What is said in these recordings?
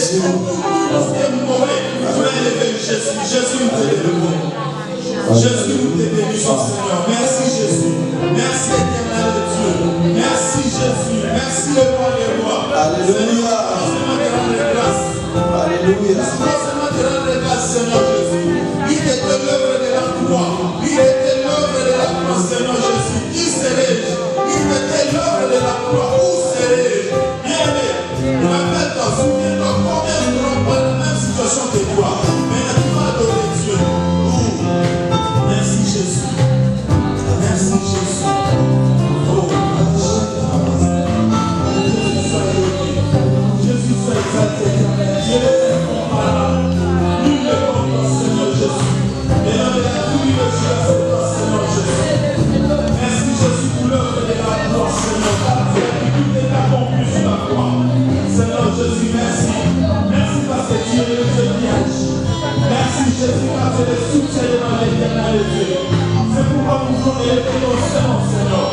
Jésus. Parce que mauvais, tu as élevé Jésus. Jésus, nous t'élève. Jésus, nous te bénissons, Seigneur. Merci, Jésus. Merci, éternel de Dieu. Merci, Jésus. Merci, le roi des rois. Alléluia. Seigneur, te rendre grâce. Alléluia. Seigneur, te rendre grâce, Seigneur Jésus. Il était l'œuvre de la croix. Il était l'œuvre de la croix, Seigneur Jésus. Qui serais-je? Il était l'œuvre de la croix. Où serais-je? Bien-aimé, rappelle-toi, souviens-toi, combien nous n'aurons pas la même situation que toi. Mais tu vas adorer Dieu. Merci Jésus. Merci Jésus. Oh, Jésus soit exalté. Dieu est incomparable. Nul n'est comme toi, Seigneur Jésus. Et dans tous les cieux, c'est toi, Seigneur Jésus. Merci Jésus pour l'œuvre de la croix, Seigneur. Tout est accompli sur la croix. Seigneur Jésus, merci. Merci parce que tu es le Dieu qui agit. Merci Jésus parce que le soutien est dans l'éternel de Dieu. C'est pourquoi nous voulons élever nos sens, Seigneur.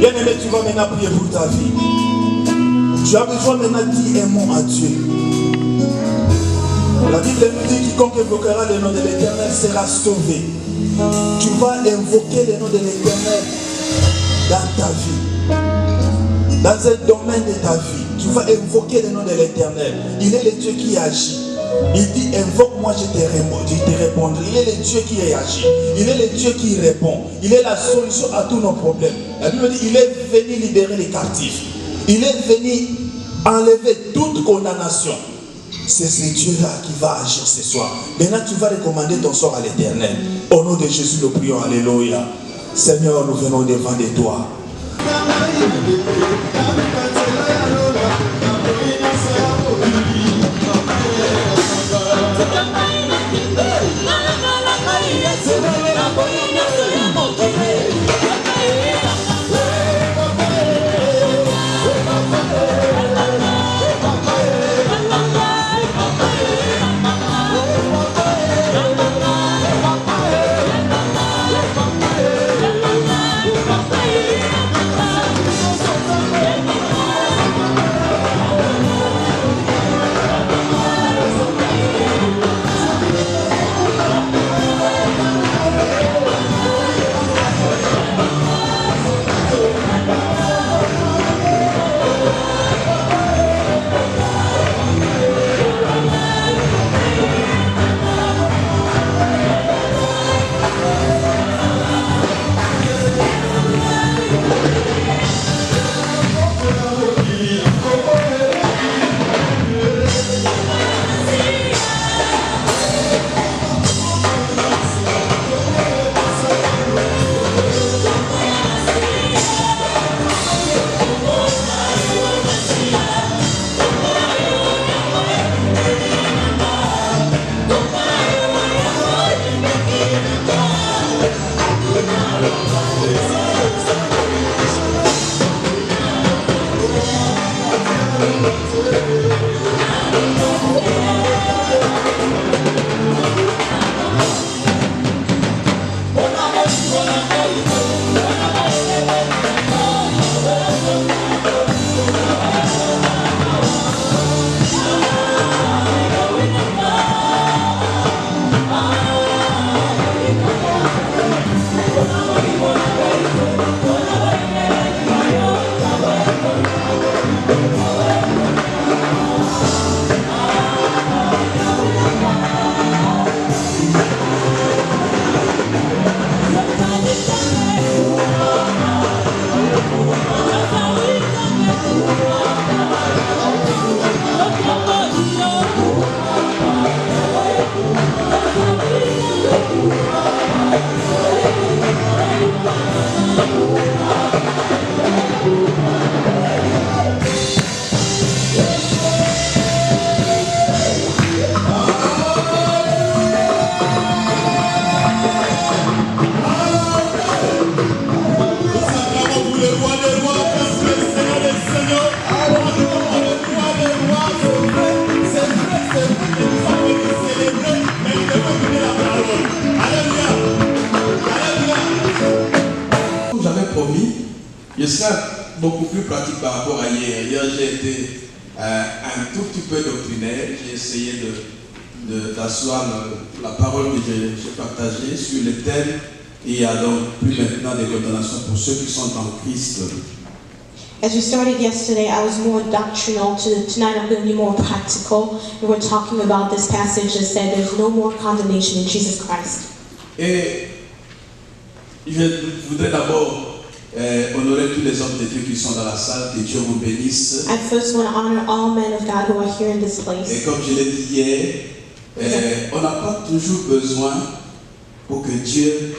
Bien-aimé, tu vas maintenant prier pour ta vie. Tu as besoin maintenant de dire un mot à Dieu. La Bible nous dit quiconque invoquera le nom de l'Éternel sera sauvé. Tu vas invoquer le nom de l'Éternel dans ta vie. Dans un domaine de ta vie, tu vas invoquer le nom de l'Éternel. Il est le Dieu qui agit. Il dit invoque-moi, je te répondrai. Il est le Dieu qui agit. Il est le Dieu qui répond. Il est la solution à tous nos problèmes. La Bible dit il est venu libérer les captifs. Il est venu enlever toute condamnation. C'est ce Dieu-là qui va agir ce soir. Maintenant, tu vas recommander ton sort à l'Éternel. Au nom de Jésus, nous prions. Alléluia. Seigneur, nous venons devant de toi. promis, je serai beaucoup plus pratique par rapport à hier. Hier, j'ai été un tout petit peu doctrinaire. J'ai essayé d'asseoir la parole que j'ai partagée sur le thème. Et il y a donc plus maintenant des condamnations pour ceux qui sont en Christ. As we started yesterday, I was more doctrinal. Tonight I'm going to be more practical. And we're talking about this passage that said there's no more condemnation in Jesus Christ. Et je voudrais d'abord honorer tous les hommes de Dieu qui sont dans la salle, que Dieu vous bénisse. I first want to honor all men of God who are here in this Et place. comme je l'ai dit hier, on n'a pas toujours besoin pour que Dieu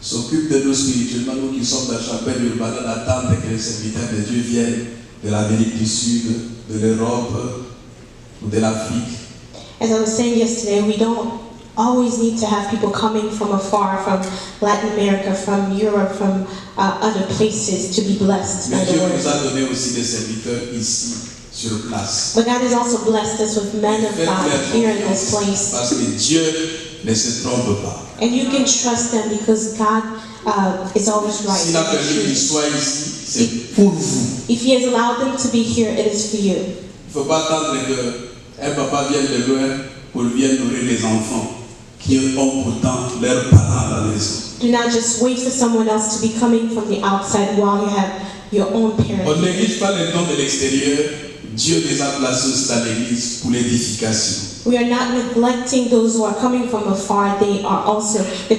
s'occupe de nous spirituellement, nous qui sommes dans la chapelle urbaine, en attente que les serviteurs de Dieu viennent de l'Amérique du Sud, de l'Europe ou de l'Afrique. As I was saying yesterday, we don't always need to have people coming from afar, from Latin America, from Europe, from other places to be blessed by Mais the Dieu nous word. a donné aussi des serviteurs ici, sur place. But God has also blessed us with men of Faites God leur here in this confiance, place. parce que Dieu ne se trompe pas. And you can trust them because God is always right. S'il a permis qu'ils soient ici, c'est pour vous. If He has allowed them to be here, it is for you. Il ne faut pas attendre qu'un papa vienne de loin pour venir nourrir les enfants qui ont pourtant leurs parents à la maison. Do not just wait for someone else to be coming from the outside while you have your own On parents. ne néglige pas les dons de l'extérieur. Dieu les a placés aussi dans l'église pour l'édification. We are not neglecting those who are coming from afar. They've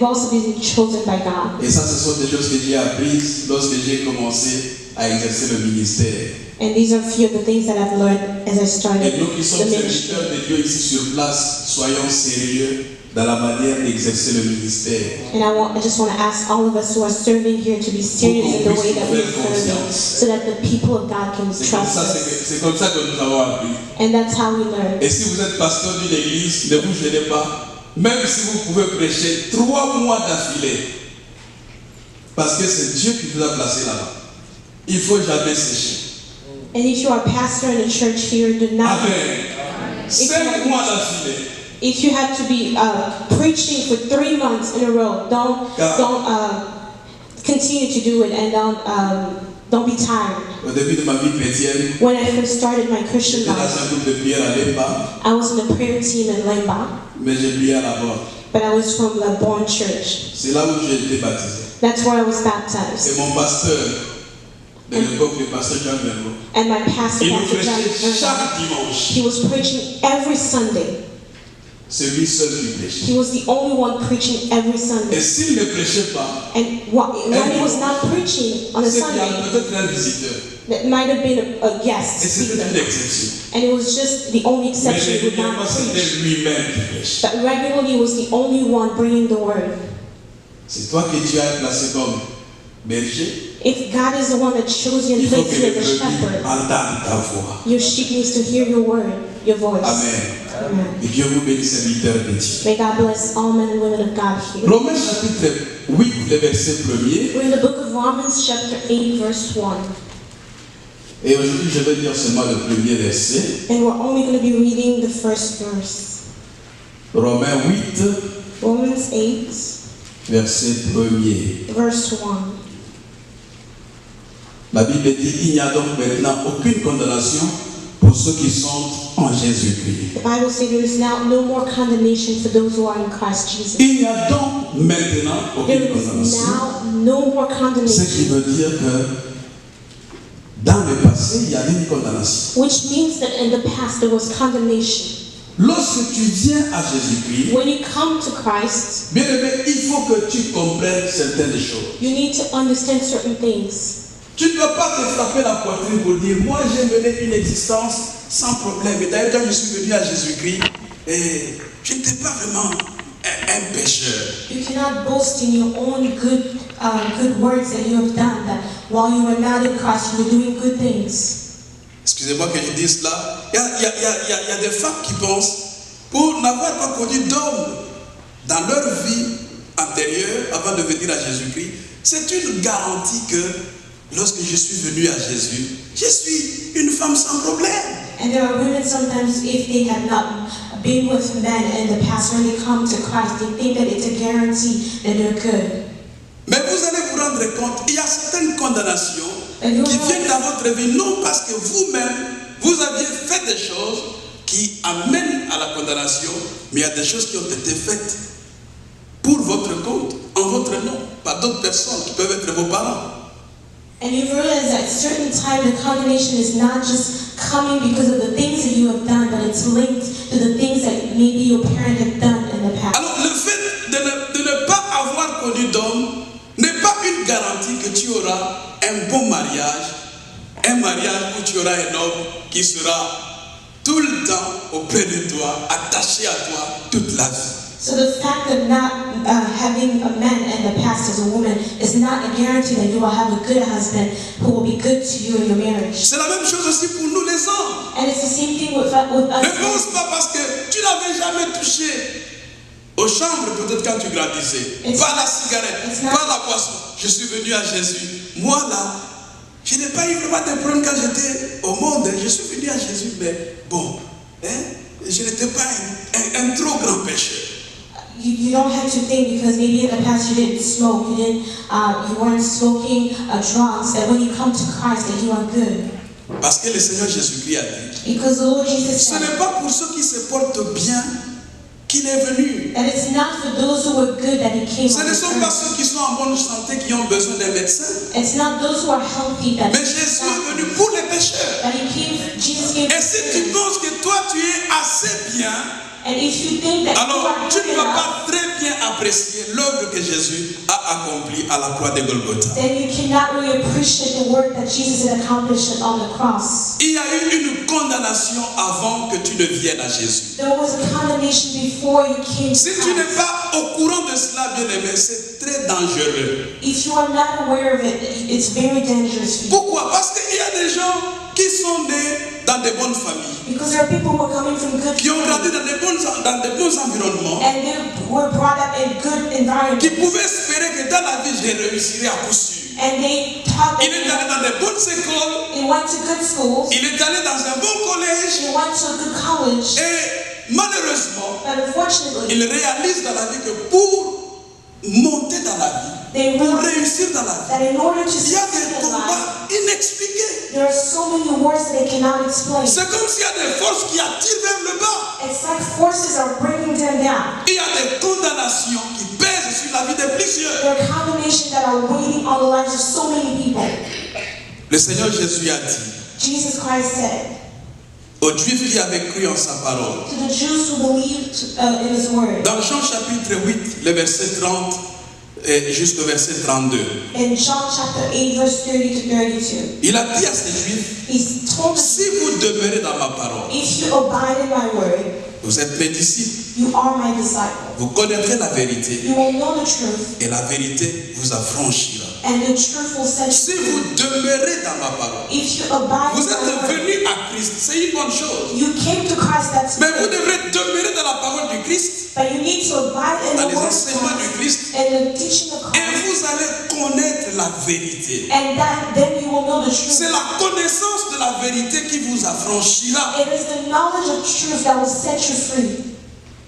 also been chosen by God. Et ça, ce sont des choses que j'ai apprises lorsque j'ai commencé à exercer le ministère. And these are a few of the things that I've learned as I started Et nous qui the sommes ministry. serviteurs de Dieu ici sur place, soyons sérieux dans la manière d'exercer le ministère. And I just want to ask all of us who are serving here to be serious in the way that we're serving, so that the people of God can C'est comme trust ça, us. c'est comme ça que nous avons appris. And that's how we learn. Et si vous êtes pasteur d'une église, ne vous gênez pas. Même si vous pouvez prêcher 3 mois d'affilée. Parce que c'est Dieu qui vous a placé là-bas. Il ne faut jamais sécher. And if you are a pastor in a church here, do not. Amen. 5 mois d'affilée. If you have to be preaching for 3 months in a row, don't continue to do it, and don't be tired. Au début de ma vie chrétienne, When I first started my Christian j'étais dans life, un groupe de prière à Lemba, I was in the prayer team in Lemba, mais j'ai prié à la mort. but I was from the Born Church. C'est là où j'ai été baptisé. That's where I was Et baptized. mon pasteur de l'époque, le pasteur Jean Verneau, And my pastor, il nous Pastor John prêchait Vernon, chaque dimanche. he was preaching every Sunday. C'est lui seul qui prêchait. He was the only one preaching every Et Sunday. s'il ne prêchait pas, And when he was not preaching on a c'est qu'il y a Sunday, peut-être un visiteur. that might have been a Et guest c'était speaker. une exception. And it was just the only Mais exception he would régulièrement, not c'était preach. lui-même qui prêchait. But regularly he was the only one bringing the word. C'est toi que Dieu a placé comme berger. If God is the one that chose you Il and faut placed que you les as a brebis shepherd, entendent ta voix. your sheep needs to hear your word, your voice. Amen. Amen. Et Dieu vous bénisse, serviteurs de Dieu. May God bless all men and women of God here. Romains chapitre 8, le verset 1er. We're in the book of Romans chapter 8 verse 1. Et aujourd'hui, je vais lire seulement le premier verset. And we're only going to be reading the first verse. Romains 8, Romans 8 verset 1er. verse 1. La Bible dit, il n'y a donc maintenant aucune condamnation pour ceux qui sont en Jésus-Christ. The Bible says there is now no more condemnation for those who are in Christ Jesus. Il n'y a donc maintenant aucune There is condamnation. now no more Ce condemnation, qui veut dire que dans le passé, il y avait une condamnation. which means that in the past there was condemnation. Lorsque tu viens à Jésus-Christ, When you come to Christ, bien aimé, il faut que tu comprennes certaines choses. you need to understand certain things. Tu ne dois pas te frapper la poitrine pour dire, moi j'ai mené une existence sans problème. Et d'ailleurs, quand je suis venu à Jésus-Christ, je n'étais pas vraiment un pécheur. You cannot boast in your own good works that you have done, that while you were not in Christ, you were doing good things. Excusez-moi que je dise cela. Il y a des femmes qui pensent, pour n'avoir pas connu d'homme dans leur vie antérieure, avant de venir à Jésus-Christ, c'est une garantie que lorsque je suis venu à Jésus, je suis une femme sans problème. And there are women sometimes, if they have not been with men in the past, when they come to Christ, they think that it's a guarantee that they're good. Mais vous allez vous rendre compte, il y a condamnation qui viennent dans votre vie, non parce que vous-même, vous aviez fait des choses qui amènent à la condamnation, mais il y a des choses qui ont été faites pour votre compte, en votre nom, par d'autres personnes qui peuvent être vos parents. And you realize that at a certain time the condemnation is not just coming because of the things that you have done, but it's linked to the things that maybe your parent had done in the past. Alors le fait de ne pas avoir connu d'homme n'est pas une garantie que tu auras un bon mariage, un mariage où tu auras un homme qui sera tout le temps auprès de toi, attaché à toi toute la vie. So the fact of not having a man in the past as a woman is not a guarantee that you will have a good husband who will be good to you in your marriage. C'est la même chose aussi pour nous les hommes. And it's the same thing with us. Ne pense pas parce que tu n'avais jamais touché aux chambres peut-être quand tu grandissais, pas la cigarette, pas la boisson. Je suis venu à Jésus. Moi là, je n'ai pas eu vraiment de problème quand j'étais au monde. Je suis venu à Jésus, mais bon, je n'étais pas un trop grand pécheur. You don't have to think because maybe in the past you didn't smoke, you weren't smoking drugs, that when you come to Christ that you are good. Parce que le Seigneur Jésus-Christ a dit, Because the Lord Jesus ce said n'est pas pour ceux qui se portent bien qu'il est venu. that it's not for those who are good that He came. Ce on ne this sont pas earth. ceux qui sont en bonne santé qui ont besoin d'un médecin. It's not those who are healthy that Mais Jésus est venu pour les pécheurs. that He came. Jesus came. Et si tu penses que toi tu es assez bien, And if you think that you alors are tu good ne vas enough, pas très bien apprécier l'œuvre que Jésus a accomplie à la croix de Golgotha. then you cannot really appreciate the work that Jesus had accomplished on the cross. Il y a eu une condamnation avant que tu ne viennes à Jésus. There was a condemnation before you came to Si tu n'es Christ. pas au courant de cela, bien aimé, c'est très dangereux. If you are not aware of it, it's very dangerous for you. Pourquoi? Parce qu'il y a des gens qui sont nés dans de bonnes familles, Because there are people who are coming from good qui ont grandi families, dans de bons environnements, and they were brought up in good qui environments, pouvaient espérer que dans la vie, je réussirai à coup sûr. and they taught Il est allé them. dans de bonnes écoles, They went to good schools. il est allé dans un bon collège, They went to a good college. et malheureusement, But unfortunately, il réalise dans la vie que pour monter dans la vie, they pour realized réussir dans la vie, that in order to il y a succeed des in life, combats inexpliqués. there are so many wars that they cannot explain. C'est comme s'il y a des forces qui attirent vers le bas. It's like forces are bringing them down. Il y a des condamnations qui pèsent sur la vie de plusieurs. There are condemnations that are waiting on the lives of so many people. Le Seigneur Jésus a dit Jesus Christ said aux Juifs qui avaient cru en sa parole, to the Jews who believed in His word, dans Jean chapitre 8, le verset 30 jusqu'au verset 32, in John chapter 8, verse 30 to 32, il a dit à ces Juifs, He told us, si vous demeurez dans ma parole, if you abide in my word, vous êtes mes disciples, you are my disciple. vous connaîtrez la vérité You will know the truth, et la vérité vous affranchira. and the truth will set Si you free. vous demeurez dans ma parole, If you abide vous in my êtes word, venus à Christ, c'est une bonne chose. you came to Christ, that's Mais vous good. devrez demeurer dans la parole du Christ, But you need to abide in dans the les word of enseignements du Christ Christ, and the teaching of et Christ, vous allez connaître la vérité. and then you will know the truth. C'est la connaissance de la vérité qui vous affranchira. It is the knowledge of truth that will set you free.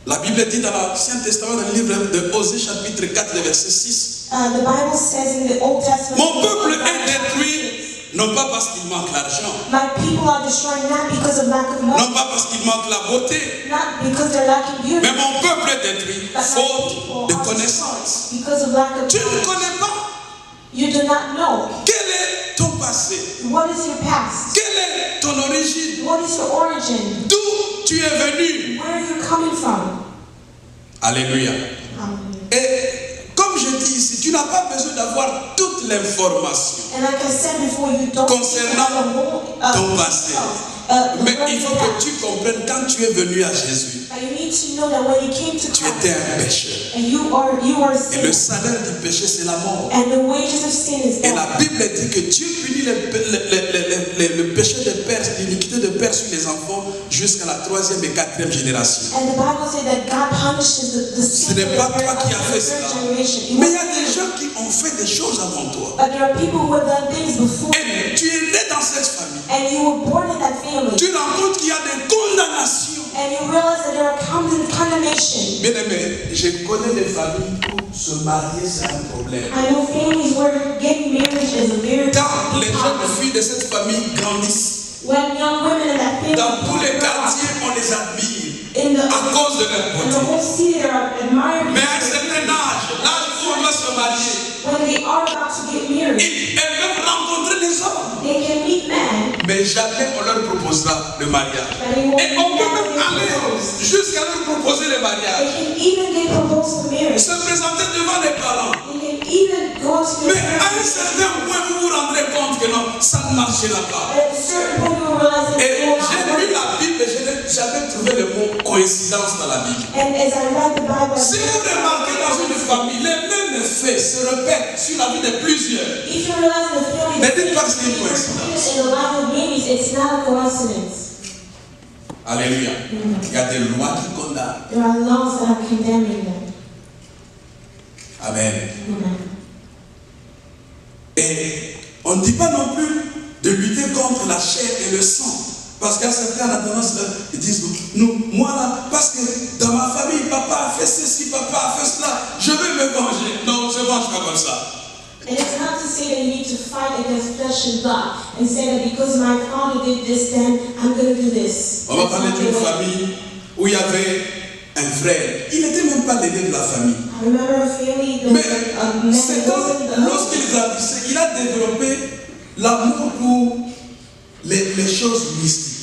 La Bible dit dans l'Ancien Testament, dans le livre de Osée, chapitre 4, le verset 6, The Bible says in the Old Testament, mon peuple est détruit, non pas parce qu'il manque l'argent, my people are destroyed not because of lack of money, non pas parce qu'il manque la beauté, not because they're lacking beauty, mais mon peuple est détruit but my faute people de are connaissance. destroyed because of lack of Tu ne knowledge. connais pas You do not know. quel est ton passé, What is your past? quelle est ton origine, What is your origin? d'où tu es venu. Where are you coming from? Alléluia. Hallelujah. Et comme je dis ici, tu n'as pas besoin d'avoir toute l'information. And like I said before, you don't Concernant have the whole, ton passé. Mais il faut que tu comprennes quand tu es venu à Jésus, But you need to know that when you came to tu Christ, étais un pécheur. and you are Et le sin, salaire du péché, c'est la mort. and the wages of sin is Et death. la Bible dit que Dieu punit le péché de père, l'iniquité de père sur les enfants jusqu'à la 3e et 4e génération. And the Bible says that God punishes the Ce sin n'est of pas the toi qui as fait third cela. generation. It Mais il y wasn't a des you. gens qui ont fait des choses avant toi. But there are people who have done things before you, Et tu es né dans cette famille. and you were born in that family, Tu rends compte qu'il y a des condamnations. and you realize that there are condemnation. Bien aimé, je connais des familles où se marier c'est un problème. I know families where getting married is a very big famille grandissent. When young women in that family Dans tous les grow up, quartiers, on les admire in the à cause de leur in the beauté. whole city they are admired. Mais à un certain âge, l'âge où on doit se marier, When they are about to get married, elles peuvent rencontrer des hommes. they can meet men, Mais jamais on leur proposera le mariage. but they won't Et on meet peut men même when aller they propose. jusqu'à leur proposer le They mariage. can even get proposed to marriage. Se présenter devant les parents. They can even go to Mais their à un parents. certain point, vous vous rendrez compte que non, ça ne marchera pas. At a certain point, you will realize that Et it will not j'ai lu work. la Bible et je n'ai jamais trouvé le mot coïncidence dans la Bible. And as I read the Bible, Si vous remarquez dans une famille, les mêmes faits se répètent sur la vie de plusieurs. if you realize the family Mais dites pas que c'est une coïncidence. in the life of babies, it's not a coincidence. Alléluia. Il y a des lois qui condamnent. There are laws that are condemning them. Amen. Amen. Et on ne dit pas non plus de lutter contre la chair et le sang. Parce qu'à certains, on a tendance à dire, nous, moi là, parce que dans ma famille, papa a fait ceci, papa a fait cela, je vais me venger. Non, on ne se venge pas comme ça. And it's not to say that you need to fight against flesh and blood and say that because my father did this, then I'm going to do this. On va That's parler not d'une the way. famille où il y avait un frère. Il n'était même pas l'aîné de la famille. I remember a family, there Mais was a man cet who homme, wasn't the lorsqu'il grandissait, il a développé l'amour pour les choses mystiques.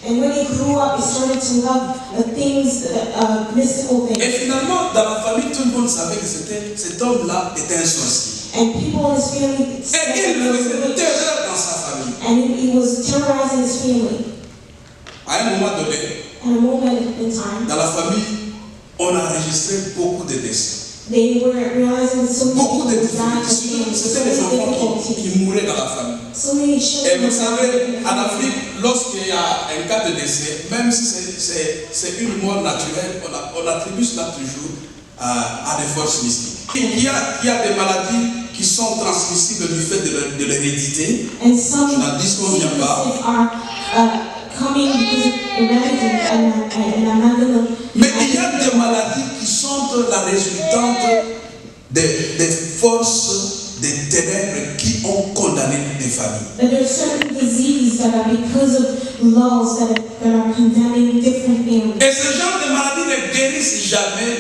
And when he grew up, he started to love things, mystical Et things. finalement, dans la famille, tout le monde savait que cet homme-là était un sorcier. And people in his family said Et that il he was faisait a witch. terreur dans sa famille. And he was terrorizing his family. À un moment donné, At a moment in time, dans la famille, on a enregistré beaucoup de décès. they were realizing so many Beaucoup de people died of difficultés. things, so C'était les many enfants difficulties, qui mouraient dans la famille. so many Et children. vous savez, en Afrique, lorsqu'il y a un cas de décès, même si c'est une mort naturelle, on attribue cela toujours à des forces mystiques. Il y a des maladies qui sont transmissibles du fait de l'hérédité. And some Je n'en disconviens pas. sicknesses are coming because of heredity, and I'm not going to. Mais il y a des maladies qui sont la résultante des forces des ténèbres qui ont condamné des familles. But there are certain diseases that are because of laws that are condemning different families. Et ce genre de maladies ne guérissent jamais,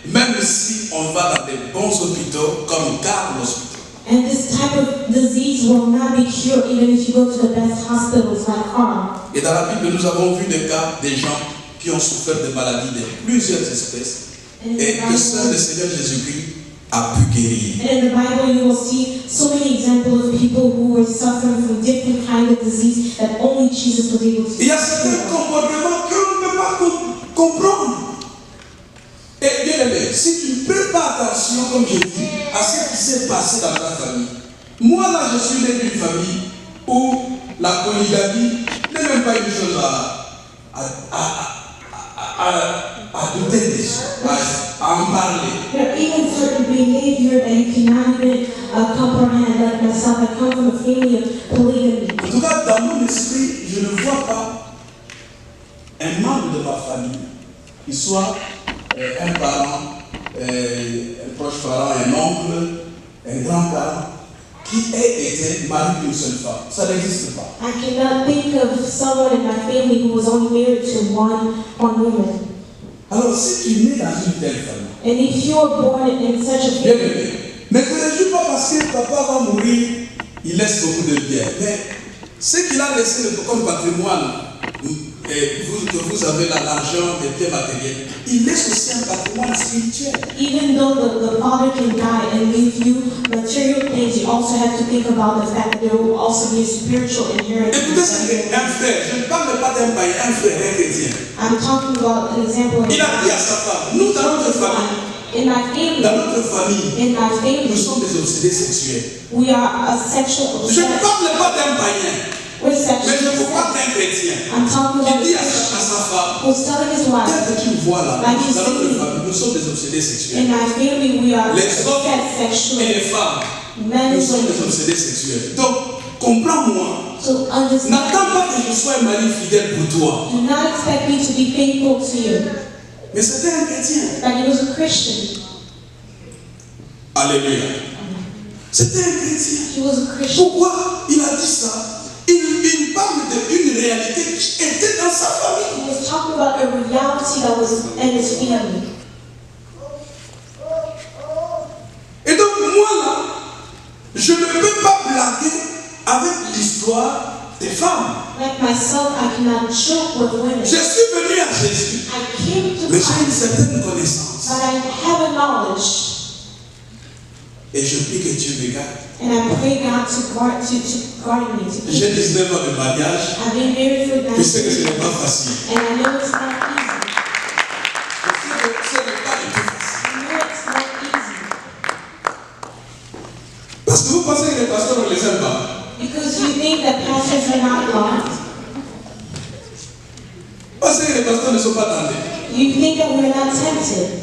même si on va dans des bons hôpitaux comme Carl Hospital. And this type of disease will not be cured even if you go to the best hospitals like Carl. Et dans la Bible, nous avons vu des cas des gens qui ont souffert de maladies de plusieurs espèces et que seul le Seigneur Jésus-Christ a pu guérir. And in the Bible, you will see so many examples of people who were suffering from different kinds of disease that only Jesus was able to Il y a certains comportements qu'on ne peut pas comprendre. Et bien aimé, si tu ne prêtes pas attention, comme je dis, à ce qui s'est passé dans ta famille. Moi là, je suis né d'une famille où la polygamie n'est même pas une chose à douter dessus, à en parler. There are even certain behavior that you cannot even comprehend. Like myself, I come from a family of polygamy. En tout cas, dans mon esprit, je ne vois pas un membre de ma famille qui soit un parent, un proche parent, un oncle, un grand-parent, qui ait été marié d'une seule femme. Ça n'existe pas. I cannot think of someone in my family who was only married to one woman. Alors, si tu nais dans une telle famille, And if you are born in such a bien family, aimé, ne te réjouis pas parce que papa va mourir, il laisse beaucoup de biens. Mais ce qu'il a laissé comme patrimoine, et vous avez l'argent, des biens matériels, il laisse aussi un patrimoine spirituel. even though the father can die and leave you material things, you also have to think about the fact that there will also be a spiritual Écoutez, inheritance. c'est un frère, je ne parle pas d'un païen, un frère, un chrétien. I'm talking about an example. Il a dit à sa femme, nous dans notre famille, In my family, nous sommes des obsédés sexuels. we are a sexual. Je ne parle pas d'un païen, We're mais sexual. je vous parle d'un chrétien. I'm talking Il about dit à sa femme, who's telling his wife, tel que tu me vois là, dans Like you notre see. famille, nous sommes des obsédés in sexuels. my family we are Les hommes et sexual. les femmes, Men nous and sommes des women. obsédés sexuels. Donc, comprends-moi. So understand. N'attends pas que je sois un mari fidèle pour toi. Do not expect me to be faithful to you. Mais c'était un chrétien. But he was a Christian. Alléluia. C'était un chrétien. He was a Christian. Pourquoi il a dit ça? Il d'une réalité qui était dans sa famille. He was talking about a reality that was in his family. Et donc moi là, je ne peux pas blaguer avec l'histoire des femmes. Like myself, I cannot joke with women. Je suis venu à Jésus, I came to mais j'ai une Christ, certaine connaissance. but I have a knowledge. Et je prie que Dieu me garde. And I pray God to guard me. To J'ai keep me. 19 ans de mariage. I've been married for Je sais que 9 ce years, n'est pas facile. and I know it's not easy. Je sais que ce n'est pas du tout facile. I know it's not easy. Parce que vous pensez que les pasteurs ne les aiment pas. Because you think that pastors are not loved. Vous pensez que les pasteurs ne sont pas tentés. You think that we're not tempted.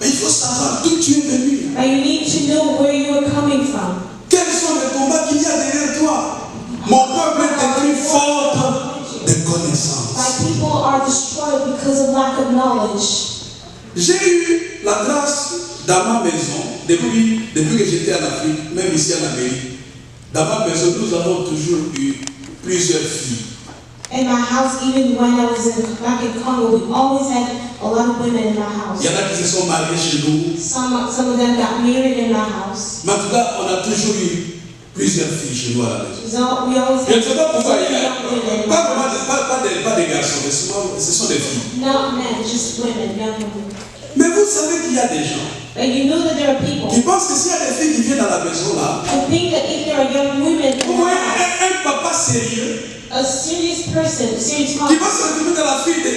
Mais il faut savoir d'où tu es venu. But you need to know where you are coming from. Quels sont les combats qu'il y a derrière toi? Mon peuple est détruit faute de connaissances. My people are destroyed because of lack of knowledge. J'ai eu la grâce dans ma maison, depuis que j'étais en Afrique, même ici en Amérique. Dans ma maison, nous avons toujours eu plusieurs filles. In my house, even when I was back in Congo, we always had a lot of women in my house. Il y en a qui se sont mariés chez nous. Some of them got married in my house. Mais en tout cas, on a toujours eu plusieurs filles chez nous à la maison. So we always Je ne had sais pas pourquoi il y a young women. pas des garçons, mais souvent ce sont des filles. Not men, just women, young women. Mais vous savez qu'il y a des gens But you know that there are people qui pensent que s'il y a des filles qui viennent à la maison là, who think that if there are young women in vous the voyez house, un papa sérieux a serious person, serious qui father, va se retrouver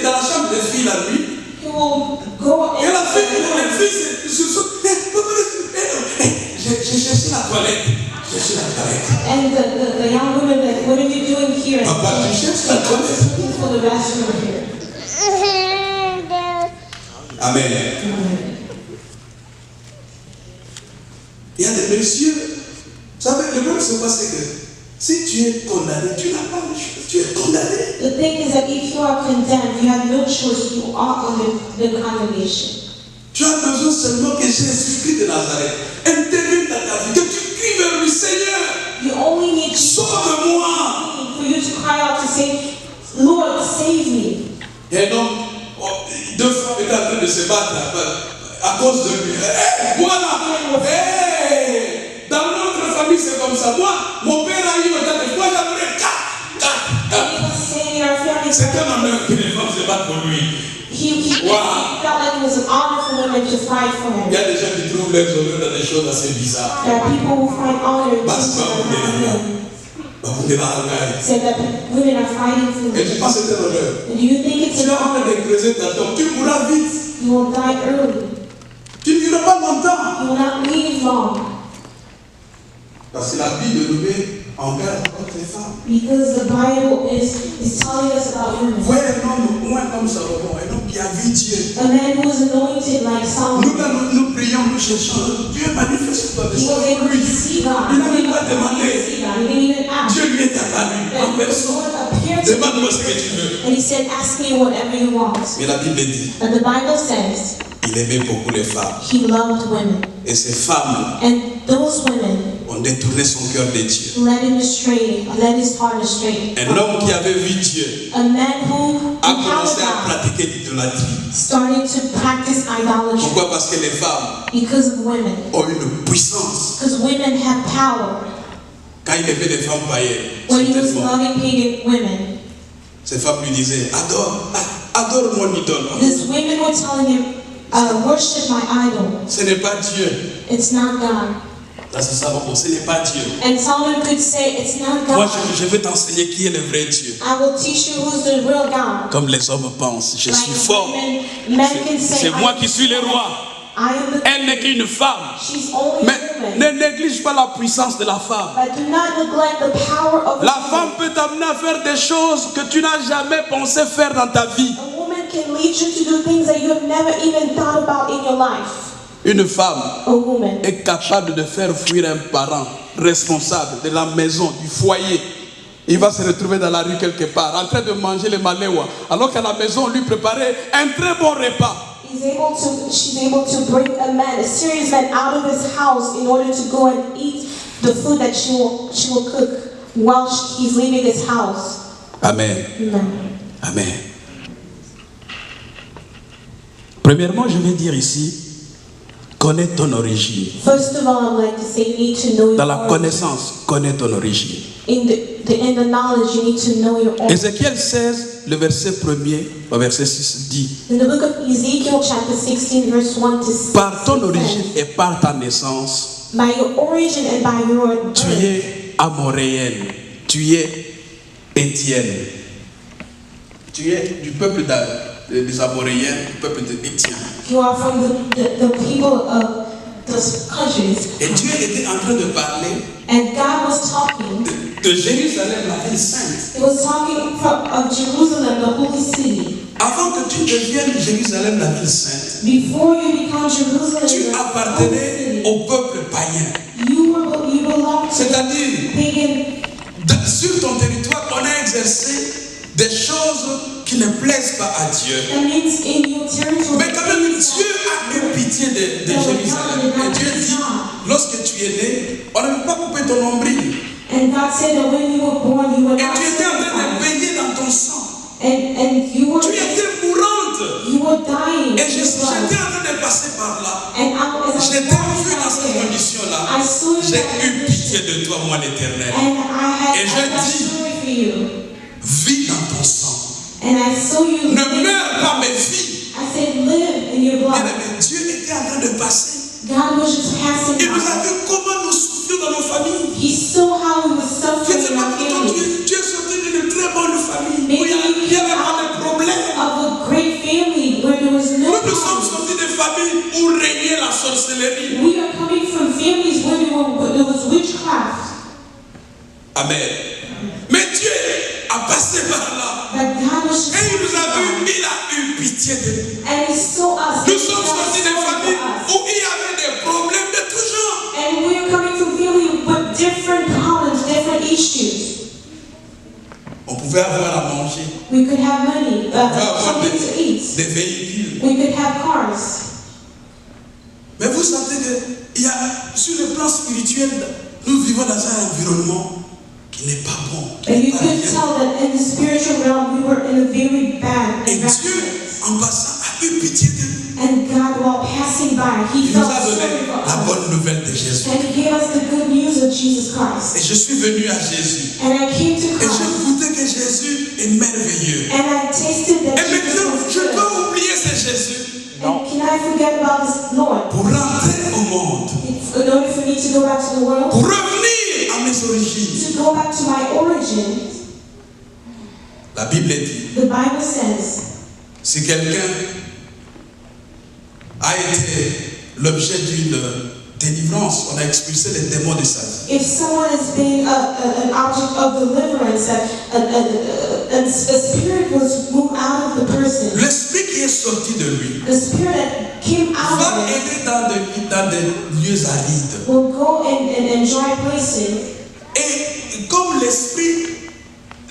dans la chambre des filles la nuit. who will go Et in la fille, the room. les filles se sont. J'ai cherché la toilette. J'ai cherché la toilette. And the young women like, what are you doing here? Papa, tu cherches la toilette. Looking for the restroom here. Amen. Il y a des messieurs. Vous savez, le problème c'est quoi? C'est que si tu es condamné, tu n'as pas le choix. Tu es condamné. The thing is that if you are condemned, you have no choice. You are under the condemnation. Tu as besoin seulement que Jésus-Christ de Nazareth intervienne dans ta vie. Que tu cries vers lui, Seigneur, You only need to sauve-moi. for you to cry out to say, Lord, save me. Et donc, deux femmes étaient en train de se battre à cause de lui. Hey, voilà. Hey, dans notre famille, c'est comme ça. Moi, mon père a eu autant de fois, j'aimerais 4. And he was saying in our family, C'est un honneur que les femmes se battent pour lui. he Wow. felt like it was an honor for women to fight for Il him. y a des gens qui trouvent leurs honneurs dans des choses assez bizarres. There are people who find honor in Parce things que that are not good. vous n'êtes pas engagé. Said that women are fighting for Et tu men. penses que c'est un honneur. Do you think it's Tu an as envie honor? de creuser ta tombe. Tu mourras vite. You will die early. Tu ne vivras pas longtemps. You will not live long. Parce que la Bible nous met en garde contre les femmes. Because the Bible is telling us about women. Voyez un homme, ou un homme Salomon, un homme qui a vu Dieu. A man who was anointed like Solomon. Nous, quand nous prions, nous cherchons. Dieu manifeste toi de He was able to see God. Il He n'a même pas didn't demandé. see God. He didn't even ask. Dieu lui est apparu en But the personne. Lord appeared to him Demande-moi ce que tu veux. and he said, ask me whatever you want. Mais la Bible dit, And the Bible says il aimait beaucoup les femmes. he loved women. Et ces femmes And those women ont détourné son cœur de Dieu. led him astray, led his heart astray. Un homme qui avait vu Dieu A man who a encountered commencé à God pratiquer l'idolâtrie. started to practice idolatry Pourquoi? Parce que les femmes because of women. ont une puissance. Because women have power. Quand il aimait les femmes païennes, When he was certainement, loving pagan women, ces femmes lui disaient, adore mon idole. these women were telling him, worship my idol. Ce n'est pas Dieu. It's not God. Ça c'est Salomon, ce n'est pas Dieu. And Solomon could say, it's not Moi, God. je vais t'enseigner qui est le vrai Dieu. I will teach you who's the real God. Comme les hommes pensent, je suis Like fort. men can say, C'est moi qui suis le roi. I am the Elle n'est qu'une femme. She's only Mais a woman. ne néglige pas la puissance de la femme. But do not neglect the power of La a woman. femme peut t'amener à faire des choses que tu n'as jamais pensé faire dans ta vie. A woman can lead you to do things that you have never even thought about in your life. Une femme A woman est capable de faire fuir un parent responsable de la maison, du foyer. Il va se retrouver dans la rue quelque part, en train de manger les maléwa, alors qu'à la maison, on lui préparait un très bon repas. she's able to bring a man, a serious man, out of his house in order to go and eat the food that she will cook while he's leaving his house. Amen. Amen. Amen. Premièrement, je vais dire ici, connais ton origine. First of all, I would like to say you need to know your Dans la origin. connaissance, connais ton origine. In the knowledge, you need to know your origin. Ézéchiel 16, le verset 1er au verset 6 dit, In the book of Ezekiel, chapter 16, verse 1 to 6, par ton it origine says, et par ta naissance, by your origin and by your tu birth, es amoréenne, tu es étienne. Tu es du peuple des Amoréens, du peuple des Étiens. you are from the people of those countries. Et Dieu était en train de parler And God was talking, de Jérusalem, la ville sainte. He was talking of Jerusalem, the holy city. Avant que tu deviennes Jérusalem, la ville sainte, Before you become Jerusalem, tu the holy appartenais city, au peuple païen. you belong to C'est-à-dire, pagan. sur ton territoire, on a exercé des choses qui ne plaisent pas à Dieu. That means in your territory, Mais quand même, Dieu a eu pitié de Jérusalem. Et Dieu dit, lorsque tu es né, on ne peut pas couper ton nombril. and God said that when you were born, you were Et not tu étais en train de circumcised. baigner dans ton sang. And you Tu étais mourante. were dying. Et in j'étais blood. en train de passer par là. And as Je I t'ai was vu dans cette there, condition-là. I saw you J'ai in that eu condition. pitié de toi, moi l'Éternel. And I had Et je dis, sorry for you. vis dans ton sang. And I saw you. Ne meurs pas, mes filles. I said, live in your blood. Bien-aimé, Dieu était en train de passer. God was just passing Il nous by. a vu comment nous souffrions dans nos familles. He saw how we were Je suffering ne sais in pas our comment family. tu es sorti d'une très bonne famille. Où Maybe il you n'y avait came pas de out problème. of a great family where there was no Nous sommes problem. sortis de familles où régnait la sorcellerie. We are coming from families where there was witchcraft. Amen. Mais Dieu a passé par là. But God was just Et il nous a passing vu, by. il a eu pitié de nous. And He saw us. Nous And He sommes felt sortis de sorry for familles us. où il y avait des problèmes de tout genre. And we are coming from families with different problems, different issues. On pouvait avoir à manger, We could have money, avoir something to eat. des véhicules. We could have cars. Mais vous savez qu'il y a, sur le plan spirituel, nous vivons dans un environnement qui n'est pas bon, qui And n'est you pas could bien. tell that in the spiritual realm we were in a very bad Et Dieu, environment. en passant, a eu pitié de nous. And God, while passing by, He Il nous felt a donné sorry for la us. bonne nouvelle de Jésus. And He gave us the good news of Jesus Et Christ. je suis venu à Jésus. And I came to Et j'ai Christ. goûté que Jésus est merveilleux. And I tasted that Et Jesus maintenant, was je good. dois oublier ce Jésus And can I forget about this Lord? pour rentrer au monde, In order for me to go back to the world, pour revenir à mes origines. to go back to my origin, La Bible dit, the Bible says, si quelqu'un a été l'objet d'une délivrance, on a expulsé les démons de sa vie. if someone has been an object of deliverance, that a spirit was moved out of the person, L'esprit qui est sorti de lui the spirit that came out va of it aider dans des lieux arides. will go in dry places. Et comme l'esprit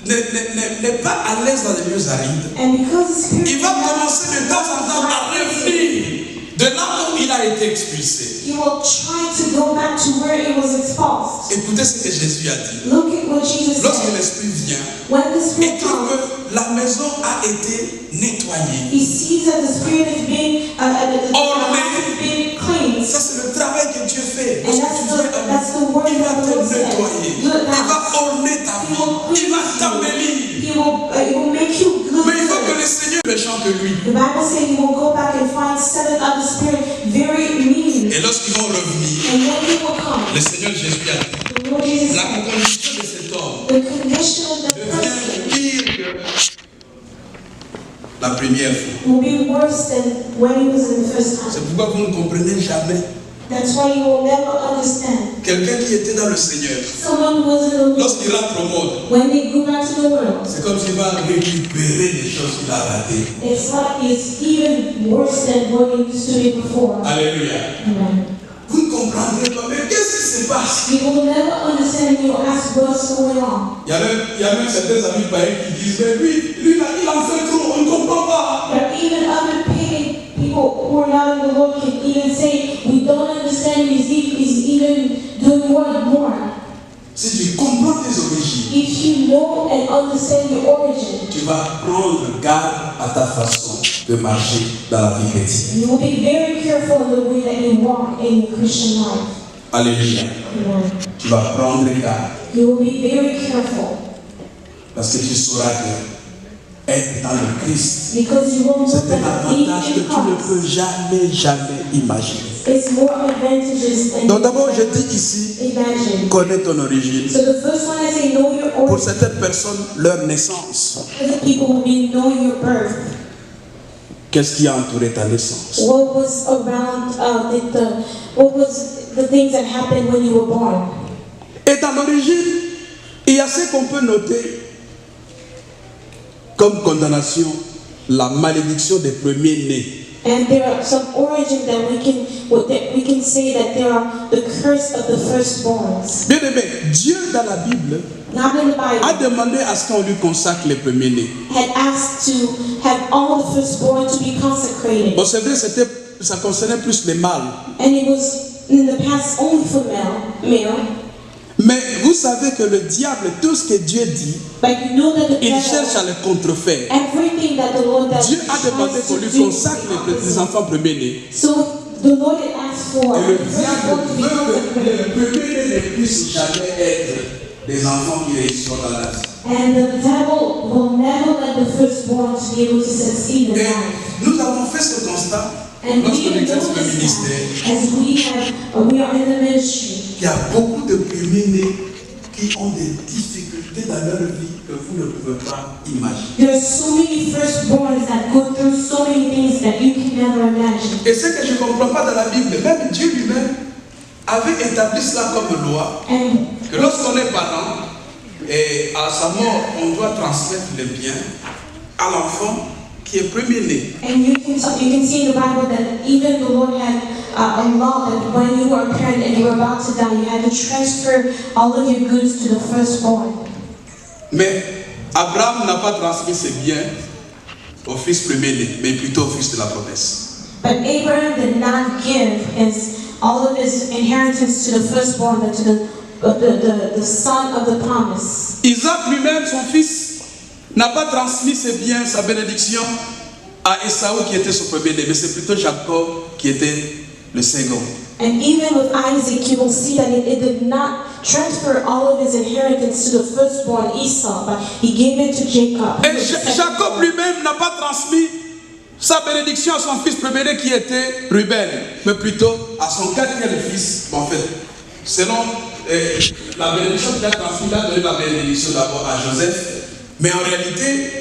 n'est pas à l'aise dans les lieux arides, And because the spirit il va commencer de temps en temps à revenir de là où il a été expulsé. he will try to go back to where it was expulsed. Écoutez ce que Jésus a dit. Look at what Jesus Lorsque said. l'esprit vient When the et spirit trouve comes, que la maison a été nettoyée, he sees that the spirit has been the house has been cleansed. ça c'est le travail que Dieu fait. And Lorsque tu viens à that's lui, the word il va that the te Lord said. nettoyer, Good il va house. orner ta He vie, will cleanse il va you. t'embellir. It will make you good. Mais il faut que le Seigneur ne chante que lui. The Bible says he will go back and find 7 other spirits very mean. Et lorsqu'ils vont revenir, And when they will come, le Seigneur Jésus a dit, the Lord Jesus la said, condition de cet homme the condition of the devient person pire que la première fois. will be worse than when he was in the first C'est time. pourquoi vous ne comprenez jamais. That's why you will never understand. Quelqu'un qui était dans le Seigneur, Someone who was in the Lord, lorsqu'il rentre au monde, when they go back to the world, c'est comme s'il va récupérer les choses qu'il a ratées. it's like it's even worse than what it used to be before. Alléluia. Amen. Vous ne comprendrez pas, mais qu'est-ce qui se passe? You will never understand. You will ask what's going on. Il y a même certains amis païens qui disent, mais lui là, il en fait trop, on ne comprend pas. But even other pagan people who are not in the Lord can even say, we don't understand. He's even doing more and more. Si tu comprends tes origines, if you know and understand your origin, tu vas prendre garde à ta façon de marcher dans la vie chrétienne. you will be very careful in the way that you walk in your Christian life. Alléluia. Amen. Tu vas prendre garde You will be very careful parce que tu sauras que être dans le Christ, because you will know c'est un that being avantage que in tu ne Christ peux jamais imaginer. is more advantages than Donc you d'abord, je can dis ici, imagine. connais ton origine. So the first one I say, know your Pour origin. certaines personnes, leur naissance. Other people will be know your birth. Qu'est-ce qui a entouré ta naissance? What was around what was the things that happened when you were born? Et dans l'origine, il y a ce qu'on peut noter comme condamnation, la malédiction des premiers-nés. And there are some origins that we can say that there are the curse of the firstborns. Bien aimé, Dieu dans la Bible Not in the Bible. a demandé à ce qu'on lui consacre les premiers-nés. Had asked to have all the firstborn to be consecrated. Bon, c'est vrai, ça concernait plus les mâles. And it was in the past only for male. Mais vous savez que le diable, tout ce que Dieu dit, But you know that the il devil, cherche à le contrefaire. everything that the Lord does, Dieu a demandé qu'on lui consacre les enfants premiers-nés. So the Lord had asked for Et le the diable firstborn to be veut que consecrated. les premiers-nés ne puissent jamais être des enfants qui réussiront dans la vie. And the devil will never let the firstborn to be able to succeed in Et life. nous avons fait ce constat And lorsque we nous noticed exerçons le ministère. that as we are in the ministry, Il y a beaucoup de premiers-nés qui ont des difficultés dans leur vie que vous ne pouvez pas imaginer. there's so many firstborns that go through so many things that you can never imagine. Et ce que je ne comprends pas dans la Bible, même Dieu lui-même avait établi cela comme loi, And que lorsqu'on est parent, et à sa mort, on doit transmettre les biens à l'enfant qui est premier-né. you can see in the Bible that even the Lord had a law that when you were a parent and you were about to die, you had to transfer all of your goods to the firstborn. Mais Abraham n'a pas transmis ses biens au fils premier-né, mais plutôt au fils de la promesse. But Abraham did not give all of his inheritance to the firstborn, but to the son of the promise. Isaac lui-même, son fils, n'a pas transmis ses biens, sa bénédiction à Esaü qui était son premier-né, mais c'est plutôt Jacob qui était le second. And even with Isaac, you will see that it did not transfer all of his inheritance to the firstborn Esau, but he gave it to Jacob. Et Jacob lui-même n'a pas transmis sa bénédiction à son fils premier-né qui était Ruben, mais plutôt à son quatrième fils. Bon, en fait, selon la bénédiction qu'il a transmise, il a donné la bénédiction d'abord à Joseph, mais en réalité,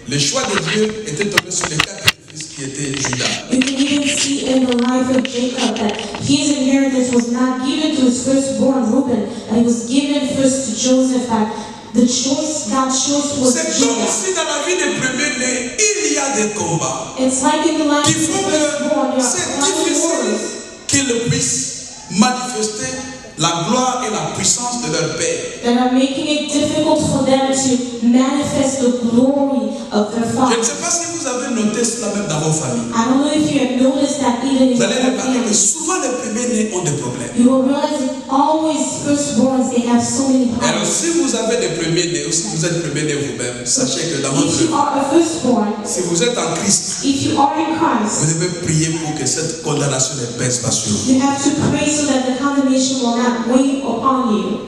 le choix de Dieu était tombé sur les quatre fils qui étaient Judas. You can even see in the life of Jacob that his inheritance was not given to his firstborn Reuben, and it was given first to Joseph. That the choice, God's choice was C'est comme Judah. si dans la vie des premiers-nés, il y a des combats It's like in the life qui of the font firstborn, que you c'est are fighting difficile wars. qu'ils puissent manifester la gloire et la puissance de leur Père. That are making it difficult for them to manifest the glory of their Je Father. ne sais pas si vous avez noté cela même dans vos familles. I don't know if you have noticed that even in Vous allez your remarquer que family, souvent les premiers-nés ont des problèmes. you will realize that always firstborns, they have so many Alors problems. si vous avez des premiers-nés ou si vous êtes premier-né vous-même, sachez que dans If votre you vie, are a firstborn, si vous êtes en Christ, if you are in vous Christ, devez prier pour que cette condamnation ne pèse pas sur vous. you have to pray so that the condemnation will not weigh upon you.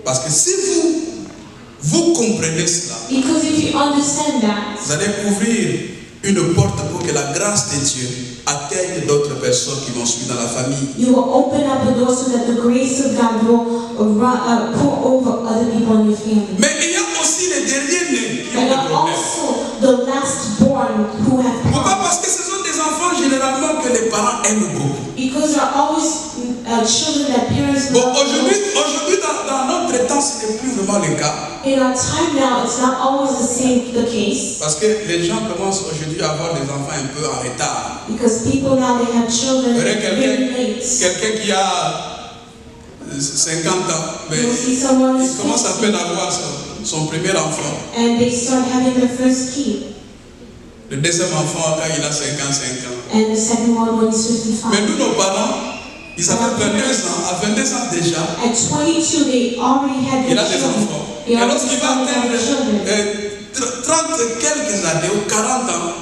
Parce que si vous comprenez cela, Because if you understand that, vous allez ouvrir une porte pour que la grâce de Dieu atteigne d'autres personnes qui vont suivre dans la famille. you will open up a door so that the grace of God will pour over other people in your family. Mais il y a aussi les derniers-nés qui ont And des are problèmes. also the last-born who have Pourquoi? problems. Parce que ce sont des enfants généralement que les parents aiment beaucoup. Because there are always children that parents Bon, love. aujourd'hui dans notre temps, ce n'est plus vraiment le cas. In our time now, it's not always the case. Parce que les gens commencent aujourd'hui à avoir des enfants un peu en retard. Because people now, they have children Vous verrez very late. quelqu'un qui a 50 ans, mais You'll see someone il who's commence à peine 50, à avoir son premier enfant. and they start having their first kid. Le deuxième enfant, quand il a 55 ans. And the second one when he's Mais 55. nous, nos parents, Ils avaient 22 ans. À 22 ans déjà, At 22, they already had il their a des children. enfants. They Et already lorsqu'il va started atteindre having children. 30 quelques années ou 40 ans,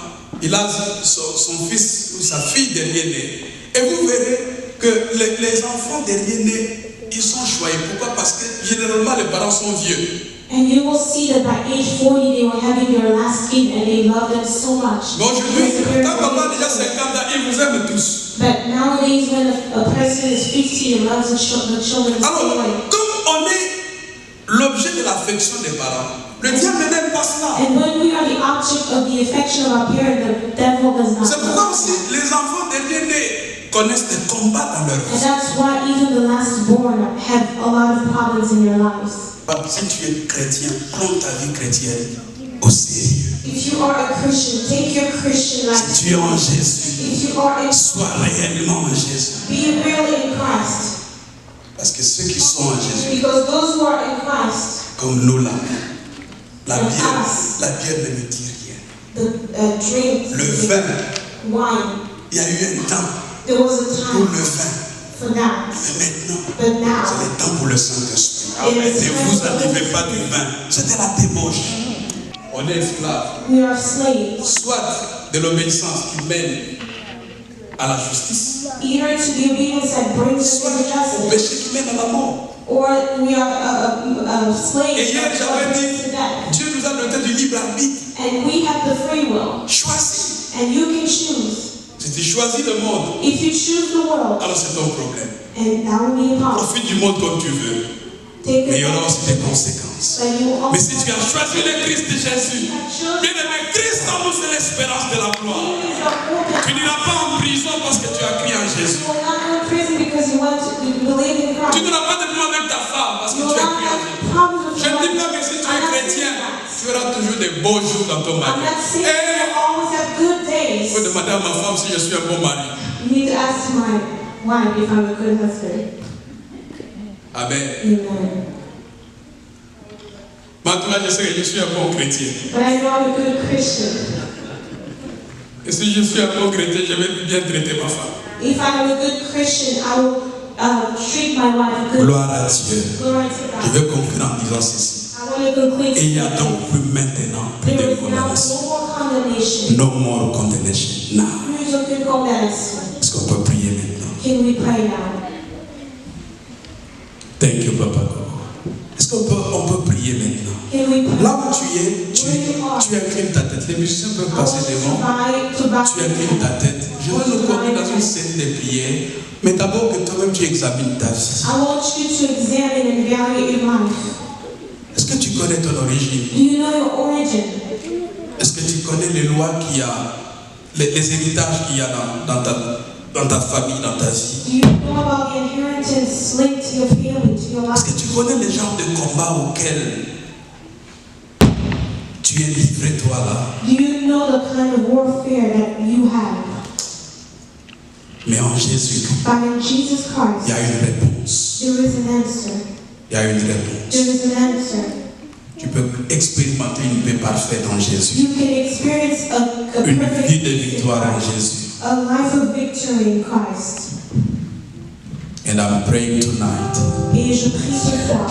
il a son fils ou sa fille dernier-né. Et vous verrez que les enfants dernier-nés, ils sont choyés. Pourquoi? Parce que généralement les parents sont vieux. And you will see that by age 40, they were having their last kid and they loved them so much. Mais aujourd'hui, Because they're quand papa a very déjà 50 ans, il vous aime tous. But nowadays, when a person is 50 and loves the children the same Alors, way. comme on est l'objet de l'affection des parents, le diable n'aime pas cela. And when we are the object of the affection of our parent, the devil does not. C'est pourquoi aussi les enfants derniers-nés connaissent des combats dans leur And vie. that's why even the last born have a lot of problems in their lives. Si tu es chrétien, prends ta vie chrétienne au sérieux. If you are a Christian, take your Christian life. Si tu es en Jésus, If you are in, sois réellement en Jésus. be real in Christ. Parce que ceux qui sont en Jésus, Because those who are in Christ, comme nous là, la bière ne me dit rien. the drink, Le vin, wine, il y a eu un temps there was a pour time le vin. for that. Mais maintenant, But c'est now, le temps pour le Saint-Esprit. It is Ne vous avivez pas du vin. C'était la débauche. On est esclave. we are slaves, Soit de l'obéissance qui mène à la justice, either to the obedience that brings us soit to au justice, péché qui mène à la mort. or we are slaves Et hier, that j'avais brings dit, us to death. Dieu nous a donné du libre arbitre. And we have the free will, Choisis. and you can choose. Si tu choisis le monde, If you choose the world, alors c'est ton problème. and that will be a problem. Profite du monde comme tu veux. Take Mais il y aura it, aussi des conséquences. but you will Mais also si tu as choisi le Christ de Jésus, bien aimé, Christ en nous c'est l'espérance de la gloire. Tu n'iras pas en prison parce que tu as crié en Jésus. You will not go to prison because you want to believe in Tu Christ. n'auras pas de problème avec ta femme parce que You will tu as not crié en have Jésus. problems with Je ne your dis pas wife. que si tu I'm es not chrétien, saying that. tu auras toujours des beaux jours dans ton I'm mari. not saying Et you always have good il faut days. demander à ma femme si je suis un bon mari. You need to ask my wife if I'm a good husband. Amen. Amen. Maintenant, je sais que je suis un bon chrétien. But I know I'm a good Christian. Et si je suis un bon chrétien, je vais bien traiter ma femme. If I'm a good Christian, I will treat my wife good. Gloire à Dieu. Glory to Je God. vais conclure en disant ceci. I want to conclude. Et il n'y a donc plus maintenant plus There de is now condamnation. no more condemnation. No more condemnation. Now. Plus aucune condamnation. Est-ce qu'on peut prier maintenant? Can we pray now? Thank you, Papa. Est-ce qu'on peut prier maintenant? Can we pray? Là où tu es, tu inclines ta tête. Les musiciens peuvent I passer want you devant. to bow Tu inclines ta tête. Je vais nous conduire dans une série de prières. Mais d'abord que toi-même tu examines ta vie. I want you to examine and evaluate your life. Est-ce que tu connais ton origine? Do you know your origin? Est-ce que tu connais les lois qu'il y a, les héritages qu'il y a dans ta famille, dans ta vie? Do you know about the inheritance linked to your family, to your Est-ce life? que tu connais les genres de combats auxquels tu es livré toi là? Do you know the kind of warfare that you have? Mais en Jésus, But in Jesus il Christ, y a une réponse. there is an answer. Il y a une réponse. There is an answer. Tu peux expérimenter une paix parfaite en Jésus. You can experience a Une perfect vie de victoire en Jésus. a life of victory in Christ. And I'm praying tonight Et je prie ce soir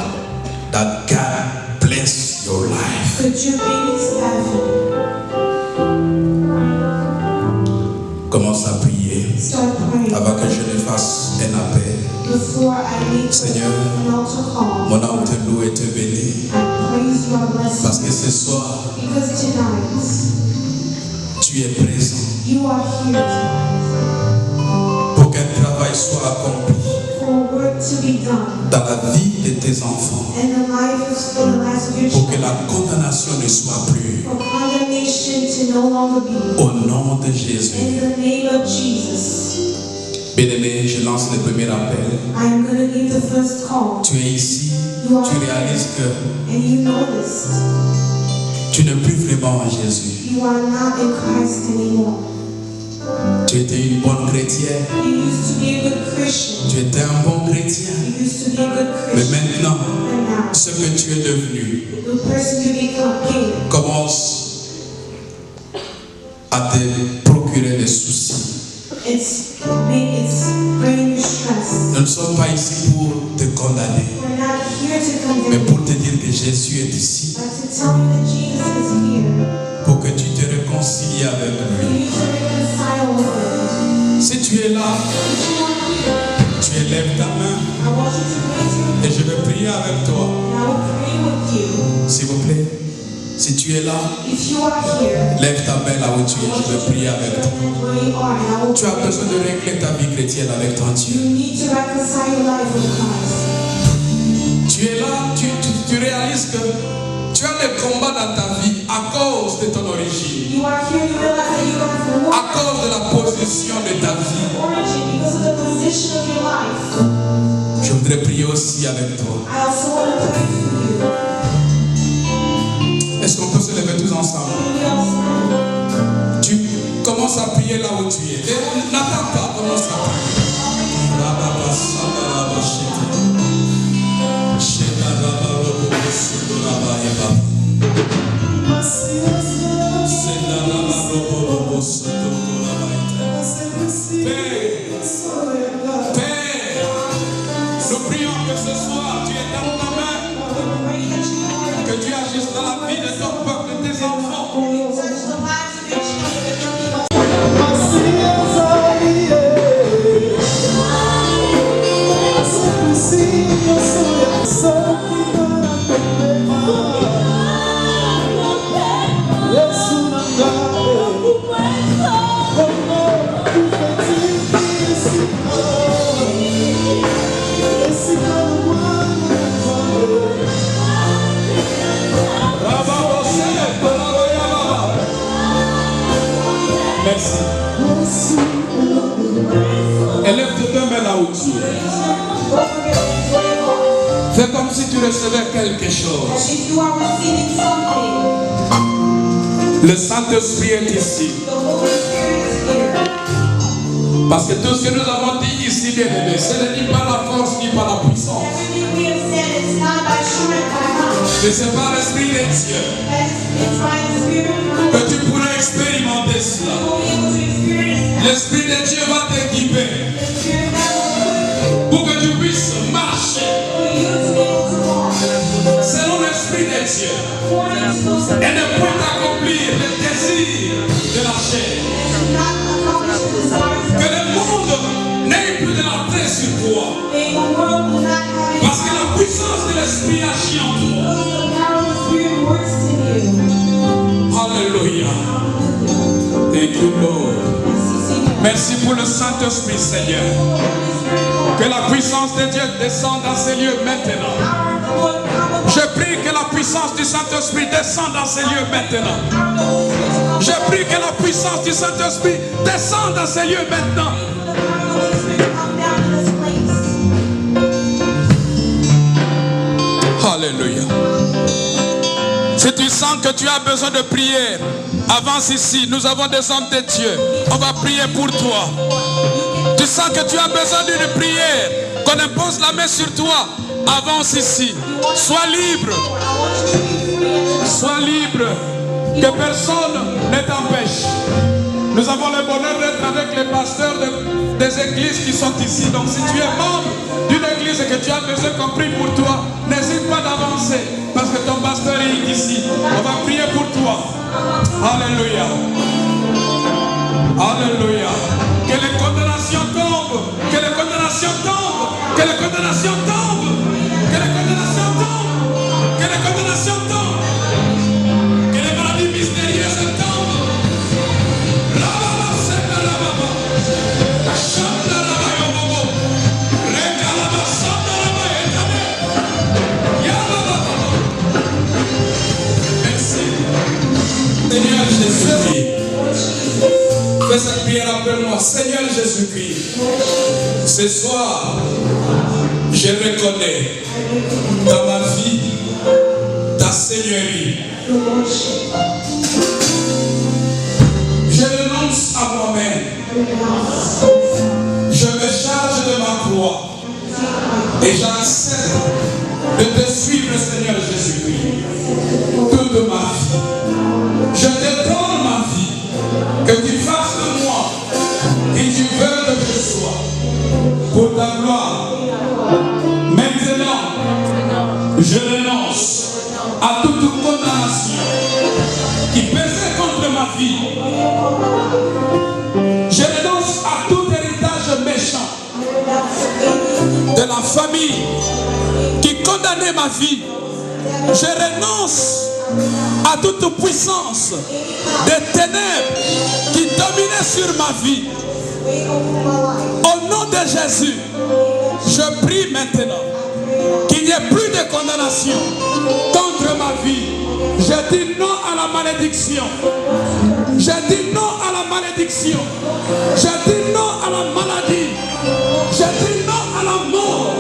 that God bless your life. que Dieu bénisse ta vie. Commence à prier Start praying. avant que je ne fasse un appel. Before I make Seigneur, an altar call, mon âme te loue et te bénit. I praise you and bless Parce you. que ce soir, Because tonight, tu es présent you are here tonight pour qu'un travail soit accompli for work to be done dans la vie de tes enfants. and the lives of your Pour que children. la condamnation ne soit plus. For condemnation to no longer be. Au nom de Jésus. In the name of Jesus, Bien-aimé, je lance le premier appel. I'm going to give the first call. Tu es ici, tu réalises que And you noticed tu n'es plus vraiment en Jésus. you are not in Christ anymore. Tu étais une bonne chrétienne. You used to be a good Christian. Tu étais un bon chrétien. You used to be a good Mais Christian. maintenant, And now, ce que tu es devenu the person you became commence à te procurer des soucis. it's bringing you stress. Nous ne sommes pas ici pour te condamner, We're not here to condemn mais you, pour te dire que Jésus est ici, but to tell you that Jesus is here pour que tu te réconcilies avec for lui. you to reconcile with him. Si tu es là, If you are here, tu élèves ta main I want you to raise your hand et je vais prier avec toi. and I will pray with you. S'il vous plaît, si tu es là, If you are here, lève ta main là où tu es, je vais prier avec toi. where you are, and I will Tu as pray. besoin de régler ta vie chrétienne avec ton You Dieu. need to reconcile your life with Christ. Tu es là, tu réalises que tu as des combats dans ta vie à cause de ton origine, You are here, you realize that you have war à cause de la position de ta vie. origin because of the position of your life. Je voudrais prier aussi avec toi. I also want to pray for you. Est-ce qu'on peut se lever tous ensemble? Maybe I'll stand. Tu commences à prier là où tu es. Et n'attends pas, commence à prier. Père, nous prions que ce soir tu es dans ta main, Pray that you are que tu agisses dans la vie de ton peuple, de tes enfants. touch the lives of your children and your people. Merci. Élève tes deux mains là où tu es. Don't forget where you are. Fais comme si tu recevais quelque chose. As if you are receiving something. Le Saint-Esprit est ici. The Holy Spirit is here. Parce que tout ce que nous avons dit ici, bien aimé, ce n'est ni par la force ni par la puissance. Everything we have said, it's not by strength, by might. Mais c'est par l'Esprit de Dieu It's by the Spirit of God. que tu pourras expérimenter cela. You'll be able to experience that. L'Esprit de Dieu va t'équiper The Spirit of God will pour que tu puisses marcher for you to be able to walk selon l'Esprit de Dieu according to those et ne point accomplir les désirs de la chair. and not accomplish the desires Que of le monde n'ait plus de la paix sur toi. the world will not have it. Parce que la puissance de l'Esprit agit en toi. The power of the Spirit works in you. Alléluia. Thank you, Lord. Merci pour le Saint-Esprit, Seigneur. Que la puissance de Dieu descende dans ces lieux maintenant. Je prie que la puissance du Saint-Esprit descende dans ces lieux maintenant. Je prie que la puissance du Saint-Esprit descende dans ces lieux maintenant. Alléluia. Si tu sens que tu as besoin de prière, avance ici. Nous avons des hommes de Dieu. On va prier pour toi. Tu sens que tu as besoin d'une prière, qu'on impose la main sur toi, avance ici. Sois libre. Sois libre. Que personne ne t'empêche. Nous avons le bonheur d'être avec les pasteurs des églises qui sont ici. Donc si tu es membre d'une église et que tu as besoin qu'on prie pour toi, n'hésite pas d'avancer parce que ton pasteur est ici. On va prier pour toi. Alléluia. Alléluia. Que les condamnations tombent. Que les condamnations tombent. Que les condamnations tombent. Que les condamnations tombent. Que les condamnations tombent. Que les maladies mystérieuses tombent. Seigneur Jésus-Christ, fais cette prière après moi. Seigneur Jésus-Christ, ce soir, je reconnais dans ma vie ta Seigneurie. Je renonce à moi-même. Je me charge de ma croix et j'accepte de te suivre, Seigneur Jésus-Christ, toute ma vie. Je te donne ma vie, que tu fasses de moi qui tu veux que je sois, pour ta gloire la famille qui condamnait ma vie. Je renonce à toute puissance des ténèbres qui dominaient sur ma vie. Au nom de Jésus, je prie maintenant qu'il n'y ait plus de condamnation contre ma vie. Je dis non à la malédiction. Je dis non à la malédiction. Je dis non à la maladie. Je dis non à la mort.